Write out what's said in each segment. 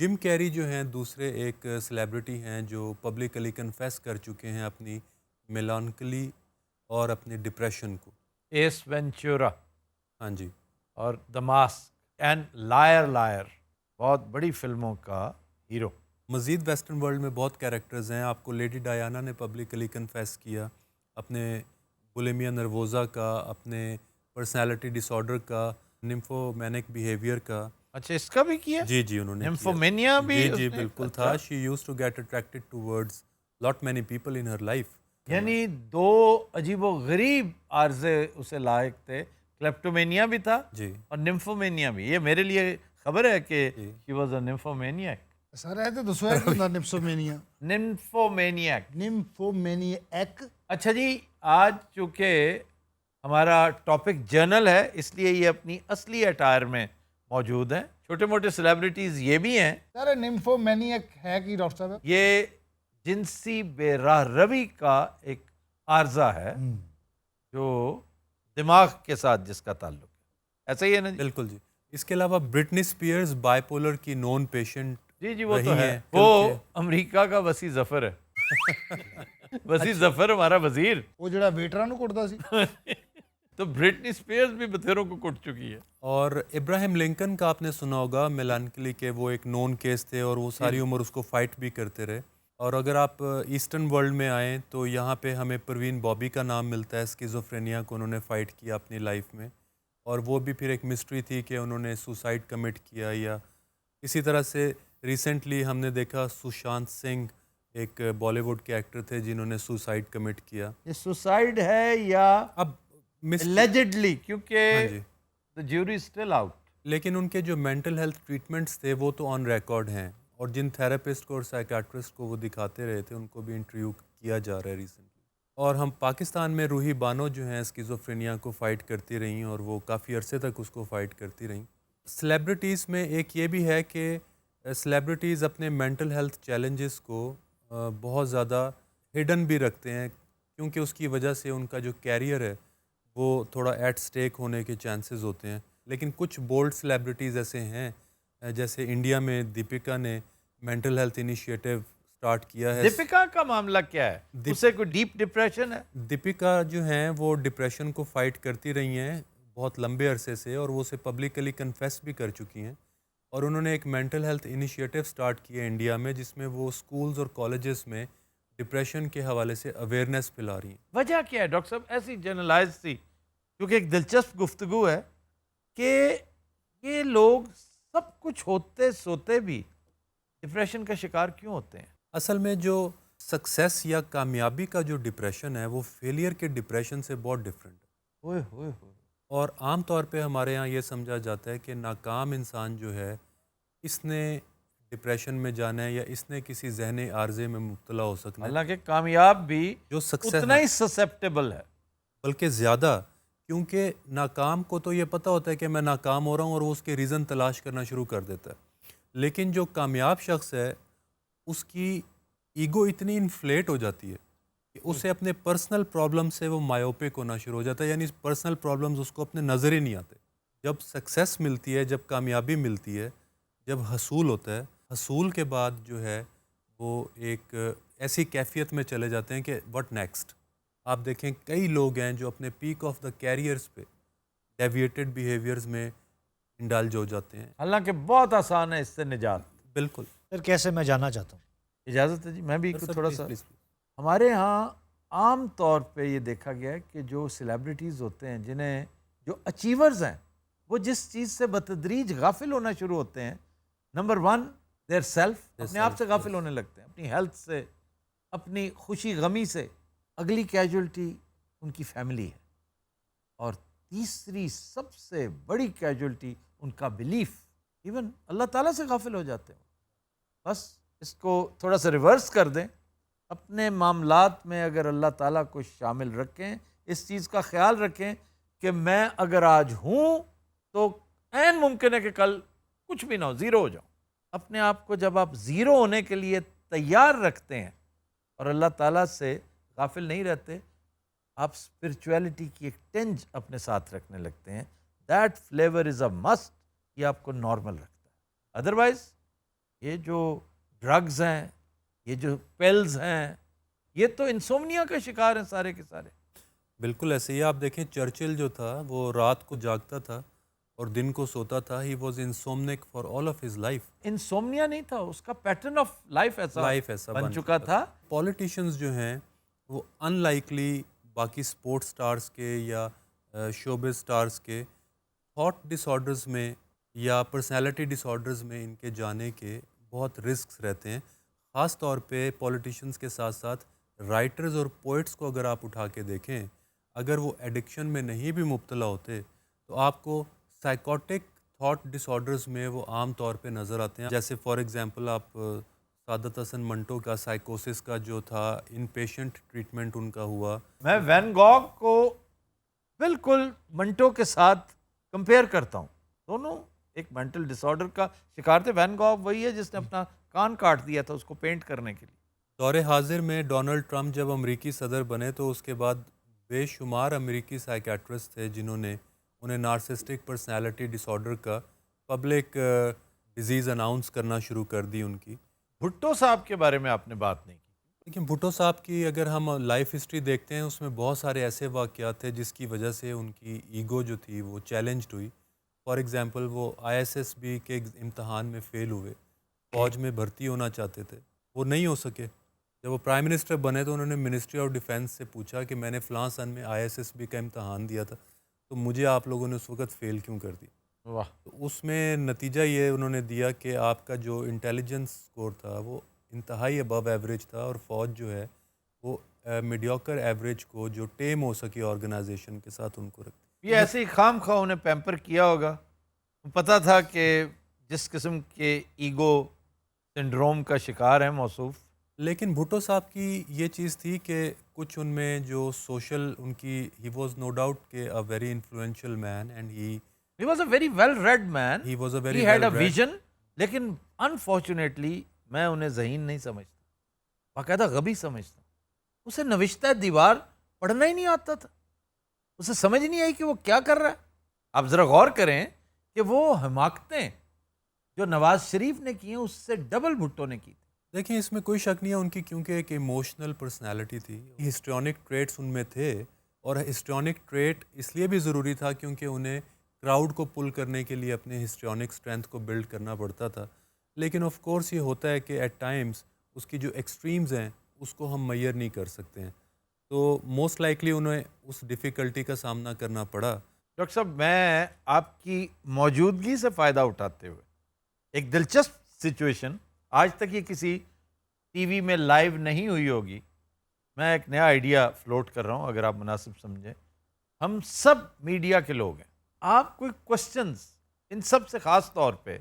جم carry جو ہیں دوسرے ایک سیلیبریٹی ہیں جو پبلکلی کنفیس کر چکے ہیں اپنی میلانکلی اور اپنے ڈپریشن کو. ایس وینچورا ہاں جی. اور دا ماسک اینڈ لائر لائر، بہت بڑی فلموں کا ہیرو. مزید ویسٹرن ورلڈ میں بہت کیریکٹرز ہیں. آپ کو لیڈی ڈایانا نے پبلکلی کنفیس کیا اپنے بولیمیا نروزا کا، اپنے پرسنالٹی ڈس آرڈر کا، نمفومینک بیہیویئر کا. اچھا اس کا بھی کیا؟ جی جی انہوں نے کیا. نیمفومینیا بھی جی اس جی نے؟ بالکل اچھا. تھا. She use to get attracted towards lot many people in her life. یعنی دو عجیب و غریب عارضے اسے لائق تھے، کلیپٹومینیا بھی تھا جی اور نمفومینیا بھی. یہ میرے لیے خبر ہے کہ جی. She was a نمفومینیاک. سر ہے تو سویا کہ نمفومینیا نمفومینیاک. نمفومینیاک. اچھا جی، آج چونکہ ہمارا ٹاپک جرنل ہے اس لیے یہ اپنی اصلی اٹائر میں موجود ہیں. چھوٹے موٹے سیلیبریٹیز یہ بھی ہیں. سر نمفومینیاک ہے کہ ڈاکٹر صاحب؟ یہ جنسی بے راہ روی کا ایک عارضہ ہے جو دماغ کے ساتھ جس کا تعلق ہے. ایسا ہی ہے نا جی؟ بالکل جی. اس کے علاوہ برٹنی سپیئرز بائی پولر کی نون پیشنٹ جی جی وہ تو ہے. وہ امریکہ کا وسیع ظفر ہے. وسیع ظفر ہمارا وزیر. وہ جڑا ویٹراں نوں کٹدا سی. تو برٹنی سپیئرز بھی بتھیروں کو کٹ چکی ہے. اور ابراہیم لنکن کا آپ نے سنا ہوگا میلانکلی کے وہ ایک نون کیس تھے اور وہ ساری عمر اس کو فائٹ بھی کرتے رہے. اور اگر آپ ایسٹرن ورلڈ میں آئیں تو یہاں پہ ہمیں پروین بابی کا نام ملتا ہے. اسکیزوفرینیا کو انہوں نے فائٹ کیا اپنی لائف میں اور وہ بھی پھر ایک مسٹری تھی کہ انہوں نے سوسائڈ کمٹ کیا. یا اسی طرح سے ریسنٹلی ہم نے دیکھا سشانت سنگھ ایک بالی ووڈ کے ایکٹر تھے جنہوں نے سوسائڈ کمٹ کیا. یہ سوسائڈ ہے یا اب allegedly کیونکہ ہاں جی. the jury is still out. لیکن ان کے جو مینٹل ہیلتھ ٹریٹمنٹس تھے وہ تو آن ریکارڈ ہیں اور جن تھراپسٹ کو اور سائیکیٹرسٹ کو وہ دکھاتے رہے تھے ان کو بھی انٹرویو کیا جا رہا ہے ریسنٹلی. اور ہم پاکستان میں روحی بانو جو ہیں اسکیزوفرینیا کو فائٹ کرتی رہیں اور وہ کافی عرصے تک اس کو فائٹ کرتی رہیں. سیلیبریٹیز میں ایک یہ بھی ہے کہ سیلیبریٹیز اپنے مینٹل ہیلتھ چیلنجز کو بہت زیادہ ہڈن بھی رکھتے ہیں کیونکہ اس کی وجہ سے ان کا جو کیریئر ہے وہ تھوڑا ایٹ سٹیک ہونے کے چانسز ہوتے ہیں. لیکن کچھ بولڈ سیلیبریٹیز ایسے ہیں جیسے انڈیا میں دیپیکا نے مینٹل ہیلتھ انیشیٹو سٹارٹ کیا ہے. دیپیکا کا معاملہ کیا ہے؟ اسے کوئی ڈیپ ڈپریشن ہے؟ دیپیکا جو ہیں وہ ڈپریشن کو فائٹ کرتی رہی ہیں بہت لمبے عرصے سے اور وہ اسے پبلکلی کنفیس بھی کر چکی ہیں. اور انہوں نے ایک مینٹل ہیلتھ انیشیٹو سٹارٹ کیا ہے انڈیا میں جس میں وہ اسکولز اور کالجز میں ڈپریشن کے حوالے سے اویئرنیس پھیلا رہی ہیں. وجہ کیا ہے ڈاکٹر صاحب؟ ایسی جنرلائز تھی کیونکہ ایک دلچسپ گفتگو ہے کہ یہ لوگ سب کچھ ہوتے سوتے بھی ڈپریشن کا شکار کیوں ہوتے ہیں؟ اصل میں جو سکسیس یا کامیابی کا جو ڈپریشن ہے وہ فیلئر کے ڈپریشن سے بہت ڈفرینٹ ہے. ہوئے ہوئے ہوئے. اور عام طور پہ ہمارے ہاں یہ سمجھا جاتا ہے کہ ناکام انسان جو ہے اس نے ڈپریشن میں جانا ہے یا اس نے کسی ذہنی عارضے میں مبتلا ہو سکنا ہے. حالانکہ کامیاب بھی جو سکسیس اتنا ہی سسیپٹیبل ہے بلکہ زیادہ، کیونکہ ناکام کو تو یہ پتہ ہوتا ہے کہ میں ناکام ہو رہا ہوں اور وہ اس کے ریزن تلاش کرنا شروع کر دیتا ہے. لیکن جو کامیاب شخص ہے اس کی ایگو اتنی انفلیٹ ہو جاتی ہے کہ اسے اپنے پرسنل پرابلم سے وہ مایوپک ہونا شروع ہو جاتا ہے. یعنی پرسنل پرابلمز اس کو اپنے نظر ہی نہیں آتے. جب سکسیس ملتی ہے، جب کامیابی ملتی ہے، جب حصول ہوتا ہے، حصول کے بعد جو ہے وہ ایک ایسی کیفیت میں چلے جاتے ہیں کہ وٹ نیکسٹ. آپ دیکھیں کئی لوگ ہیں جو اپنے پیک آف دا کیریئرز پہ ڈیویٹڈ بیہیویئرز میں انڈلج ہو جاتے ہیں. حالانکہ بہت آسان ہے اس سے نجات. بالکل. پھر کیسے میں جاننا چاہتا ہوں؟ اجازت ہے جی میں بھی سر، تھوڑا سا. پلیز. ہمارے ہاں عام طور پہ یہ دیکھا گیا ہے کہ جو سیلیبریٹیز ہوتے ہیں، جنہیں جو اچیورز ہیں، وہ جس چیز سے بتدریج غافل ہونا شروع ہوتے ہیں، نمبر ون دیر سیلف، اپنے آپ سے غافل ہونے لگتے ہیں، اپنی ہیلتھ سے، اپنی خوشی غمی سے. اگلی کیجولٹی ان کی فیملی ہے اور تیسری سب سے بڑی کیجولٹی ان کا بلیف. ایون اللہ تعالیٰ سے غافل ہو جاتے ہیں. بس اس کو تھوڑا سا ریورس کر دیں، اپنے معاملات میں اگر اللہ تعالیٰ کو شامل رکھیں، اس چیز کا خیال رکھیں کہ میں اگر آج ہوں تو عین ممکن ہے کہ کل کچھ بھی نہ ہو، زیرو ہو جاؤں. اپنے آپ کو جب آپ زیرو ہونے کے لیے تیار رکھتے ہیں اور اللہ تعالیٰ سے غافل نہیں رہتے، آپ اسپرچویلٹی کی ایک ٹنج اپنے ساتھ رکھنے لگتے ہیں. That flavour is a must. یہ آپ کو نارمل رکھتا ہے. ادروائز یہ جو ڈرگز ہیں، یہ جو پیلز ہیں، یہ تو انسومنیا کا شکار ہیں سارے کے سارے. بالکل ایسے ہی. آپ دیکھیں چرچل جو تھا وہ رات کو جاگتا تھا اور دن کو سوتا تھا. He was insomniac for all of his life. Insomnia نہیں تھا، اس کا پیٹرن آف لائف ایسا بن چکا تھا. پولیٹیشینز جو ہیں وہ ان لائکلی باقی سپورٹ سٹارز کے یا شوبز سٹارز کے تھاٹ ڈس آرڈرز میں یا پرسنالٹی ڈس آرڈرز میں ان کے جانے کے بہت رسکس رہتے ہیں. خاص طور پہ پولیٹیشینز کے ساتھ ساتھ رائٹرز اور پوئٹس کو اگر آپ اٹھا کے دیکھیں، اگر وہ ایڈکشن میں نہیں بھی مبتلا ہوتے تو آپ کو سائیکوٹک تھاٹ ڈس آرڈرز میں وہ عام طور پہ نظر آتے ہیں. جیسے فار ایگزامپل آپ سعادت حسن منٹو کا سائیکوسس کا جو تھا ان پیشنٹ ٹریٹمنٹ ان کا ہوا. میں وین گوگ کو بالکل منٹو کے ساتھ کمپیئر کرتا ہوں. دونوں ایک مینٹل ڈس آرڈر کا شکار تھے. وین گوگ وہی ہے جس نے اپنا کان کاٹ دیا تھا اس کو پینٹ کرنے کے لیے. دور حاضر میں ڈونلڈ ٹرمپ جب امریکی صدر بنے تو اس کے بعد بے شمار امریکی سائیکیٹرسٹ تھے جنہوں نے انہیں نارسسٹک پرسنالٹی ڈس آرڈر کا پبلک ڈیزیز اناؤنس کرنا شروع کر دی ان کی. بھٹو صاحب کے بارے میں آپ نے بات نہیں کی. لیکن بھٹو صاحب کی اگر ہم لائف ہسٹری دیکھتے ہیں اس میں بہت سارے ایسے واقعات تھے جس کی وجہ سے ان کی ایگو جو تھی وہ چیلنجڈ ہوئی. فار ایگزامپل وہ ISSB کے امتحان میں فیل ہوئے. فوج میں بھرتی ہونا چاہتے تھے، وہ نہیں ہو سکے. جب وہ پرائم منسٹر بنے تو انہوں نے منسٹری آف ڈیفینس سے پوچھا کہ میں نے فلاں سن میں ISSB کا امتحان دیا تھا تو مجھے آپ لوگوں نے اس وقت فیل کیوں کر دی. واہ. تو اس میں نتیجہ یہ انہوں نے دیا کہ آپ کا جو انٹیلیجنس سکور تھا وہ انتہائی ابو ایوریج تھا اور فوج جو ہے وہ میڈیوکر ایوریج کو جو ٹیم ہو سکی آرگنائزیشن کے ساتھ ان کو رکھتی. یہ ایسے ہی خام خواہ انہیں پیمپر کیا ہوگا. پتہ تھا کہ جس قسم کے ایگو سنڈروم کا شکار ہیں موصوف. لیکن بھٹو صاحب کی یہ چیز تھی کہ کچھ ان میں جو سوشل ان کی ہی واز نو ڈاؤٹ کہ a very influential man and He was a very well read man. He was a very He had a well-read. vision. لیکن unfortunately میں انہیں ذہین نہیں سمجھتا، باقاعدہ غبی سمجھتا. اسے نوشتہ دیوار پڑھنا ہی نہیں آتا تھا. اسے سمجھ نہیں آئی کہ وہ کیا کر رہا ہے. آپ ذرا غور کریں کہ وہ حماقتیں جو نواز شریف نے کی ہیں اس سے ڈبل بھٹو نے کی تھی. دیکھیں اس میں کوئی شک نہیں ہے ان کی کیونکہ ایک ایموشنل پرسنالٹی تھی. ہسٹرونک ٹریٹس ان میں تھے اور ہسٹرونک ٹریٹ اس لیے بھی ضروری تھا کیونکہ انہیں کراؤڈ کو پل کرنے کے لیے اپنے ہسٹرونک اسٹرینتھ کو بلڈ کرنا پڑتا تھا. لیکن آف کورس یہ ہوتا ہے کہ ایٹ ٹائمز اس کی جو ایکسٹریمز ہیں اس کو ہم میئر نہیں کر سکتے ہیں. تو موسٹ لائکلی انہیں اس ڈیفیکلٹی کا سامنا کرنا پڑا. ڈاکٹر صاحب میں آپ کی موجودگی سے فائدہ اٹھاتے ہوئے ایک دلچسپ سچویشن، آج تک یہ کسی ٹی وی میں لائیو نہیں ہوئی ہوگی، میں ایک نیا آئیڈیا فلوٹ کر رہا ہوں اگر آپ مناسب سمجھیں. ہم سب میڈیا کے لوگ ہیں، آپ کوئی کوشچنز ان سب سے خاص طور پہ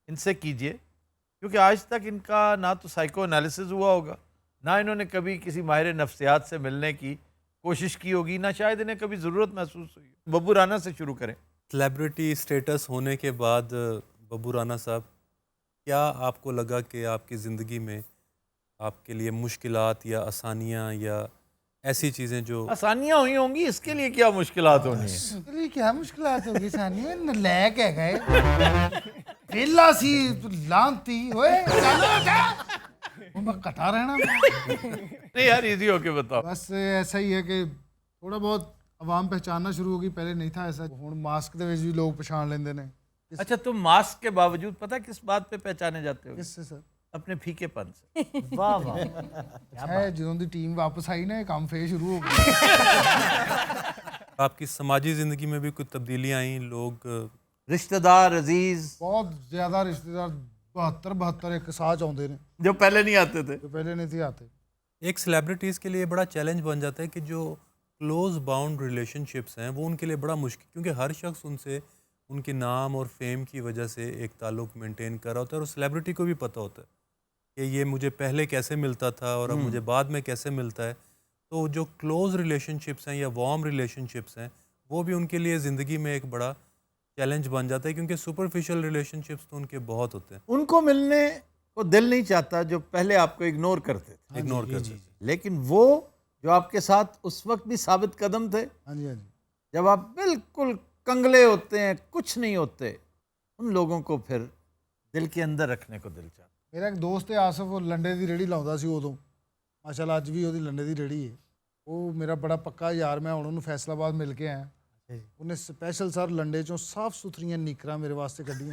ان سے کیجئے کیونکہ آج تک ان کا نہ تو سائیکو انالیسز ہوا ہوگا، نہ انہوں نے کبھی کسی ماہر نفسیات سے ملنے کی کوشش کی ہوگی، نہ شاید انہیں کبھی ضرورت محسوس ہوئی. ببو رانا سے شروع کریں. سلیبریٹی اسٹیٹس ہونے کے بعد ببو رانا صاحب کیا آپ کو لگا کہ آپ کی زندگی میں آپ کے لیے مشکلات یا آسانیاں یا ایسی چیزیں جو آسانیاں ہوئی ہوں گی، اس کے لیے کیا مشکلات ہونی ہیں؟ اس کے لیے کیا مشکلات ہوگی سانی نلیک ہے گئے ویلا سی لانتی ہوئے میں کٹا رہنا. نہیں یار ایزی ہو کے بتاؤ. بس ایسا ہی ہے کہ تھوڑا بہت عوام پہچاننا شروع ہوگی. پہلے نہیں تھا ایسا. ہوں ماسک دے وچ بھی لوگ پہچان لیندے نے. اچھا تم ماسک کے باوجود پتہ کس بات پہ پہچانے جاتے ہو؟ کس سے سر؟ اپنے پھیکے پن سے. واہ واہ. ہے جدوں دی ٹیم واپس آئی نا کام پھر شروع ہو گیا. آپ کی سماجی زندگی میں بھی کچھ تبدیلیاں آئیں؟ لوگ رشتہ دار عزیز بہت زیادہ رشتے دار 72 ایک ساتھ آتے ہیں جو پہلے نہیں آتے تھے. جو پہلے نہیں تھے آتے. ایک سیلیبریٹیز کے لیے بڑا چیلنج بن جاتا ہے کہ جو کلوز باؤنڈ ریلیشن شپس ہیں وہ ان کے لیے بڑا مشکل، کیونکہ ہر شخص ان سے ان کے نام اور فیم کی وجہ سے ایک تعلق مینٹین کر رہا ہوتا ہے اور سیلیبریٹی کو بھی پتہ ہوتا ہے کہ یہ مجھے پہلے کیسے ملتا تھا اور اب مجھے بعد میں کیسے ملتا ہے. تو جو کلوز ریلیشن شپس ہیں یا وارم ریلیشن شپس ہیں وہ بھی ان کے لیے زندگی میں ایک بڑا چیلنج بن جاتا ہے کیونکہ سپرفیشل ریلیشن شپس تو ان کے بہت ہوتے ہیں. ان کو ملنے کو دل نہیں چاہتا جو پہلے آپ کو اگنور کرتے تھے، اگنور کرتے ہیں. لیکن وہ جو آپ کے ساتھ اس وقت بھی ثابت قدم تھے ہاں جی ہاں جی. جب آپ بالکل کنگلے ہوتے ہیں، کچھ نہیں ہوتے، ان لوگوں کو پھر دل کے اندر رکھنے کو دل چاہتا. ਮੇਰਾ ਇੱਕ ਦੋਸਤ ਹੈ ਆਸਫ, ਉਹ ਲੰਡੇ ਦੀ ਰੇੜੀ ਲਾਉਂਦਾ ਸੀ ਉਦੋਂ, ਮਾਸ਼ਾਅੱਲਾ ਅੱਜ ਵੀ ਉਹਦੀ ਲੰਡੇ ਦੀ ਰੇੜੀ ਹੈ। ਉਹ ਮੇਰਾ ਬੜਾ ਪੱਕਾ ਯਾਰ, ਮੈਂ ਹੁਣ ਉਹਨੂੰ ਫੈਸਲਾਬਾਦ ਮਿਲ ਕੇ ਆਇਆ। ਉਹਨੇ ਸਪੈਸ਼ਲ ਸਰ ਲੰਡੇ ਚੋਂ ਸਾਫ ਸੁਥਰੀਆਂ ਨੀਕਰਾਂ ਮੇਰੇ ਵਾਸਤੇ ਕੱਢੀਆਂ।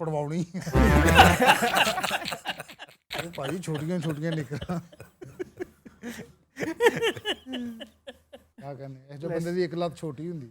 ਪੜਵਾਉਣੀ। ਉਹ ਭਾਜੀ ਛੋਟੀਆਂ ਛੋਟੀਆਂ ਨਿੱਕਰਾਂ ਕਿਆ ਕਰਨੇ, ਇਹ ਜੋ ਬੰਦੇ ਦੀ ਇੱਕ ਲੱਤ ਛੋਟੀ ਹੁੰਦੀ।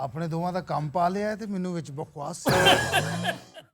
ਆਪਣੇ ਦੋਵਾਂ ਦਾ ਕੰਮ ਪਾ ਲਿਆ ਹੈ ਤੇ ਮੈਨੂੰ ਵਿੱਚ ਬਕਵਾਸ।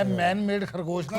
ਇਹ ਮੈਨ ਮੇਡ ਖਰਗੋਸ਼ ਨਾ।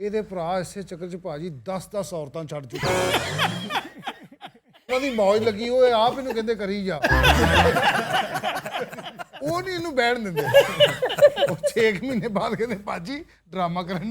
ਇਹਦੇ ਭਰਾ ਇਸੇ ਚੱਕਰ 'ਚ ਭਾਜੀ 10-10 ਔਰਤਾਂ ਛੱਡ ਚੁੱਕੇ। ਉਹਨਾਂ ਦੀ ਮੌਜ ਲੱਗੀ, ਉਹ ਆਪ ਇਹਨੂੰ ਕਹਿੰਦੇ ਕਰੀ ਜਾ, ਉਹ ਨਹੀਂ ਇਹਨੂੰ ਬੈਠਣ ਦਿੰਦੇ। ਉਹ 6 ਮਹੀਨੇ ਬਾਅਦ ਕਹਿੰਦੇ ਭਾਜੀ ਡਰਾਮਾ ਕਰਨ।